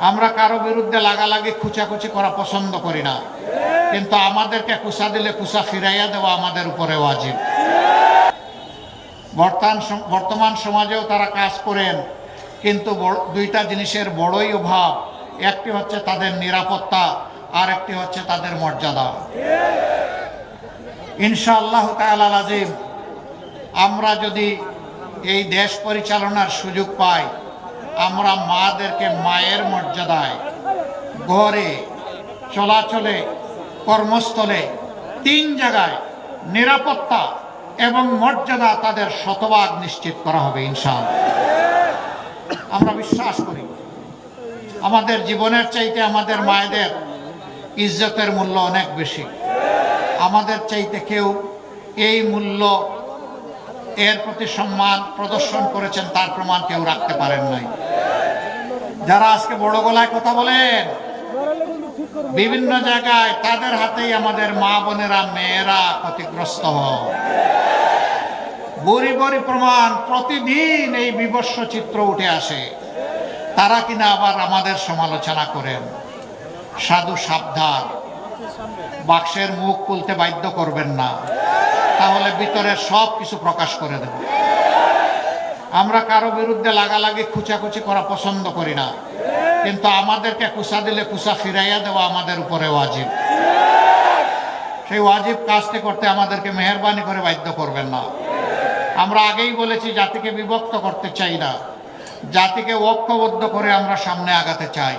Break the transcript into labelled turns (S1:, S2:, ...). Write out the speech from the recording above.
S1: আমরা কারো বিরুদ্ধে লাগালাগি খুচাখুচি করা পছন্দ করি না, কিন্তু আমাদেরকে কুচা দিলে কুচা ফিরাইয়া দেওয়া আমাদের উপরে ওয়াজিব। বর্তমান সমাজেও তারা কাজ করেন, কিন্তু দুইটা জিনিসের বড়ই অভাব। একটি হচ্ছে তাদের নিরাপত্তা, আর একটি হচ্ছে তাদের মর্যাদা। ইনশাআল্লাহ তাআলা আযীম, আমরা যদি এই দেশ পরিচালনার সুযোগ পাই, আমরা মাদেরকে মায়ের মর্যাদায় ঘরে, চলাচলে, কর্মস্থলে, তিন জায়গায় নিরাপত্তা এবং মর্যাদা তাদের শতভাগ নিশ্চিত করা হবে ইনশাআল্লাহ। আমরা বিশ্বাস করি আমাদের জীবনের চাইতে আমাদের মায়েদের ইজ্জতের মূল্য অনেক বেশি। আমাদের চাইতে কেউ এই মূল্য, এর প্রতি সম্মান প্রদর্শন করেছেন তার প্রমাণ কেউ রাখতে পারেন নাই। যারা আজকে বড় গলায় কথা বলেন বিভিন্ন জায়গায়, তাদের হাতেই আমাদের মা বোনেরা, মেয়েরা ক্ষতিগ্রস্ত হয়। বড়ি বড়ি প্রমাণ, প্রতিদিন এই বিভৎস চিত্র উঠে আসে। তারা কিনা আবার আমাদের সমালোচনা করেন। সাধু সাবধান, বাক্সের মুখ খুলতে বাধ্য করবেন না, তাহলে ভিতরের সব কিছু প্রকাশ করে দেব। আমরা কারো বিরুদ্ধে লাগালাগি খুচাখুচি করা পছন্দ করি না, কিন্তু আমাদেরকে কুচা দিলে কুচা ফিরাইয়া দেওয়া আমাদের উপরে ওয়াজিব। সেই ওয়াজিব কাজটি করতে আমাদেরকে মেহেরবানি করে বাধ্য করবেন না। আমরা আগেই বলেছি, জাতিকে বিভক্ত করতে চাই না, জাতিকে ঐক্যবদ্ধ করে আমরা সামনে আগাতে চাই।